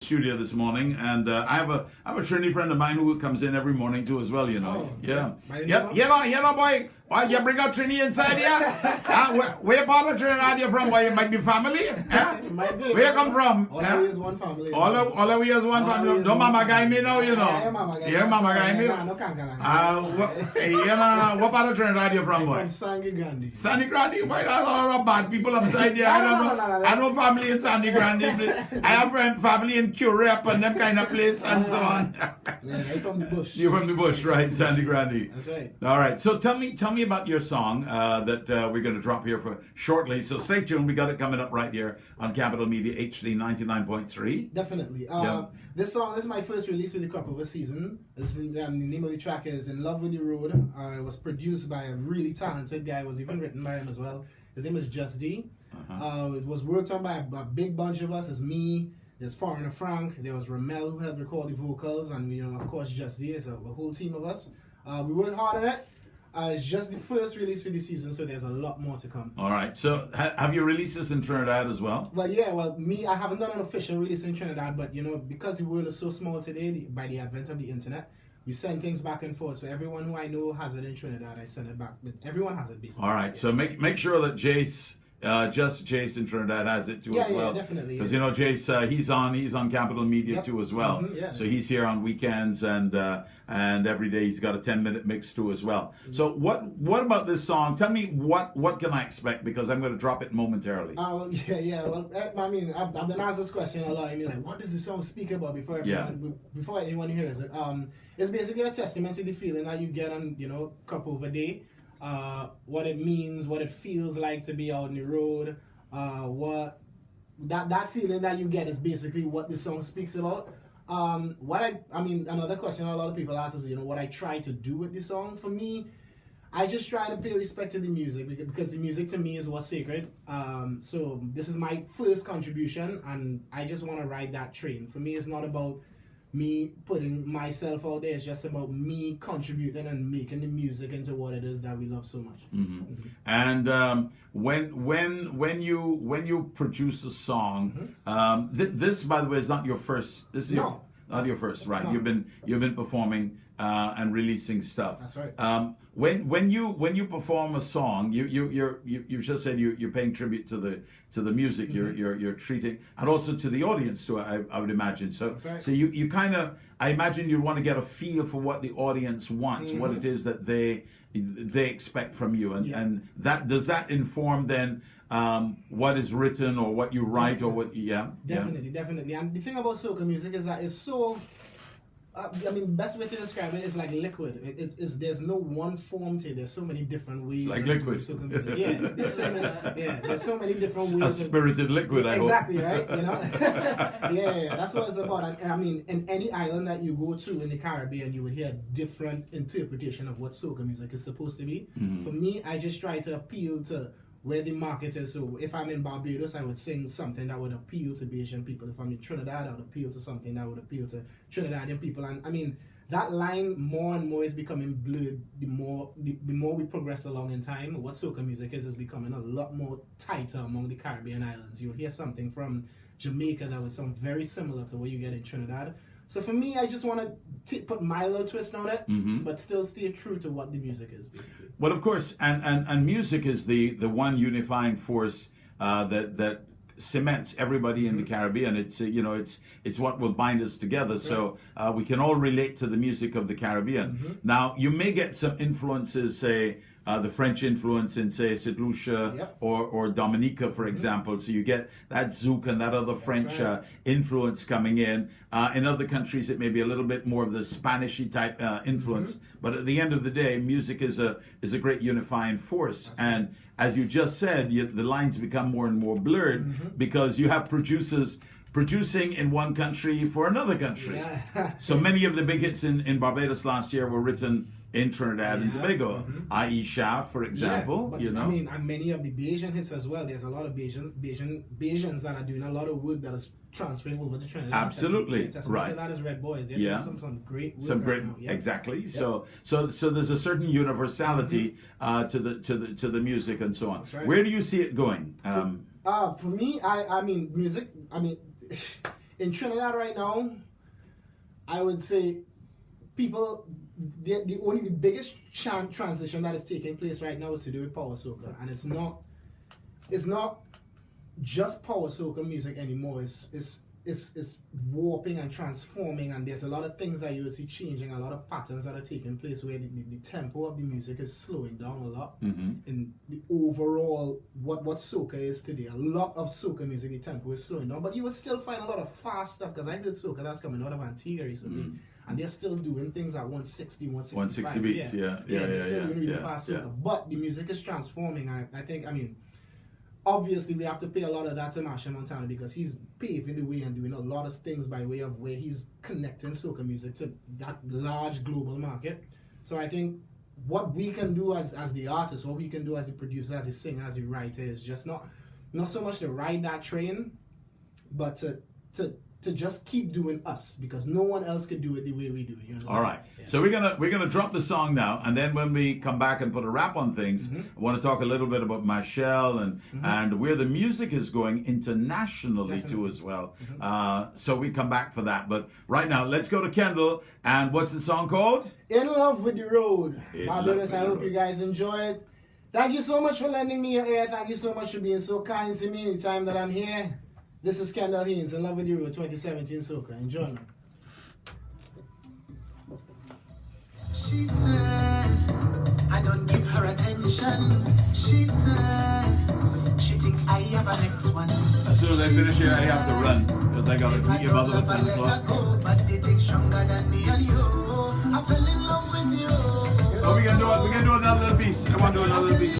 studio this morning, and I have a Trinity friend of mine who comes in every morning too as well. You know. Yeah. Boy. Why you bring out Trini inside here? Where part of Trinidad you from? Why you might be family? It might be. Where you come from? All of we is one family. All of we is one family. Don't mama guy me now, you know. Yeah, mama guy. Yeah, mama guy me. What part of Trinidad you from, boy? From Sandy Grande. Sandy Grande? Why there's all the bad people upside there? I know family in Sandy Grande. I have family in Curep and them kind of place and so on. Yeah, I'm from the bush. You're from the bush, right? Sandy Grande. That's right. All right. So tell me about your song that we're going to drop here for shortly. So stay tuned. We got it coming up right here on Capital Media HD 99.3. Definitely. This song is my first release with the crop of a season. The name of the track is In Love with the Road. It was produced by a really talented guy. It was even written by him as well. His name is Just D. It was worked on by a big bunch of us. It's me. There's Foreigner Frank. There was Ramel who helped record the vocals, and of course Just D. It's a whole team of us. We worked hard on it. It's just the first release for the season, so there's a lot more to come. All right. So have you released this in Trinidad as well? Well, yeah. Well, I haven't done an official release in Trinidad, but because the world is so small today, by the advent of the internet, we send things back and forth. So everyone who I know has it in Trinidad, I send it back. But everyone has it basically. All right. So make sure that Jace. Jace in Trinidad has it too as well. Yeah, definitely. Because Jace, he's on Capital Media too as well. So he's here on weekends and every day he's got a 10-minute mix too as well. So what about this song? Tell me what can I expect, because I'm going to drop it momentarily. Well, I mean, I've been asked this question a lot. I mean, like, what does the song speak about before anyone hears it? It's basically a testament to the feeling that you get on Cup Over Day. What it means, what it feels like to be out on the road, what that feeling that you get is basically what the song speaks about. Another question a lot of people ask is, what I try to do with the song. For me, I just try to pay respect to the music, because the music to me is what's sacred. So this is my first contribution, and I just want to ride that train. For me, it's not about me putting myself out there. It's just about me contributing and making the music into what it is that we love so much. And when you produce a song, this by the way is not your first. This is not your first, right? No. You've been performing and releasing stuff. That's right. When you perform a song, you just said you're paying tribute to the music. You're treating, and also to the audience too. I would imagine. So right. So you kind of, I imagine you want to get a feel for what the audience wants, what it is that they expect from you, and that does that inform then what is written or what you write or what definitely. And the thing about soca music is that it's so best way to describe it is like liquid. There's no one form to it. There's so many different ways. It's like liquid. Soca music. There's so many different ways. A spirited liquid, I hope. Exactly, right? That's what it's about. And I mean, in any island that you go to in the Caribbean, you would hear a different interpretation of what soca music is supposed to be. For me, I just try to appeal to where the market is. So if I'm in Barbados, I would sing something that would appeal to Bajan people. If I'm in Trinidad, I would appeal to something that would appeal to Trinidadian people. And I mean, that line more and more is becoming blurred the more we progress along in time. What soca music is becoming a lot more tighter among the Caribbean islands. You'll hear something from Jamaica that would sound very similar to what you get in Trinidad. So for me, I just want to put my little twist on it, but still stay true to what the music is, basically. Well, of course, and music is the one unifying force that cements everybody in the Caribbean. It's it's what will bind us together. Right. So we can all relate to the music of the Caribbean. Now, you may get some influences, say, the French influence in, say, St. Lucia or Dominica, for example. So you get that zouk and that other French influence coming in. In other countries, it may be a little bit more of the Spanishy type influence. But at the end of the day, music is a great unifying force. And as you just said, the lines become more and more blurred because you have producers producing in one country for another country. So many of the big hits in Barbados last year were written in Trinidad and Tobago, i.e. Shaft, for example. But, I mean, and many of the Bajan hits as well. There's a lot of Bajans that are doing a lot of work that is transferring over to Trinidad. Absolutely, right. That is Red Boys. They're doing some great work. Exactly. So there's a certain universality to the music and so on. Where do you see it going? For me, I mean, music. I mean. in Trinidad right now, I would say people, the biggest transition that is taking place right now is to do with power soca, and it's not just power soca music anymore. It's warping and transforming, and there's a lot of things that you will see changing, a lot of patterns that are taking place where the tempo of the music is slowing down a lot. In the overall what soca is today, a lot of soca music, the tempo is slowing down, but you will still find a lot of fast stuff, because I heard soca that's coming out of Antigua recently, and they're still doing things at 160, 165 beats, yeah, they're still doing really fast soca, but the music is transforming, and I think, obviously, we have to pay a lot of that to Marshall Montana, because he's paving the way and doing a lot of things by way of where he's connecting soca music to that large global market. So I think what we can do as the artist, what we can do as the producer, as the singer, as the writer, is just not so much to ride that train, but to just keep doing us, because no one else could do it the way we do it. You know? All right. Yeah. So we're gonna drop the song now, and then when we come back and put a wrap on things, I want to talk a little bit about Marshall and where the music is going internationally too as well. So we come back for that. But right now, let's go to Kendal. And what's the song called? In Love with the Road. My brothers, I hope you guys enjoy it. Thank you so much for lending me your ear. Thank you so much for being so kind to me anytime that I'm here. This is Kendal Haynes, In Love with You, 2017 Soca. Enjoy, man. She said, I don't give her attention. She said, she think I have an next one. As soon as I finish here, I have to run, because I got to meet your mother at 10 o'clock. But they think stronger than me and you. I fell in love with you. Oh, we can do another little piece. I want to do another little piece.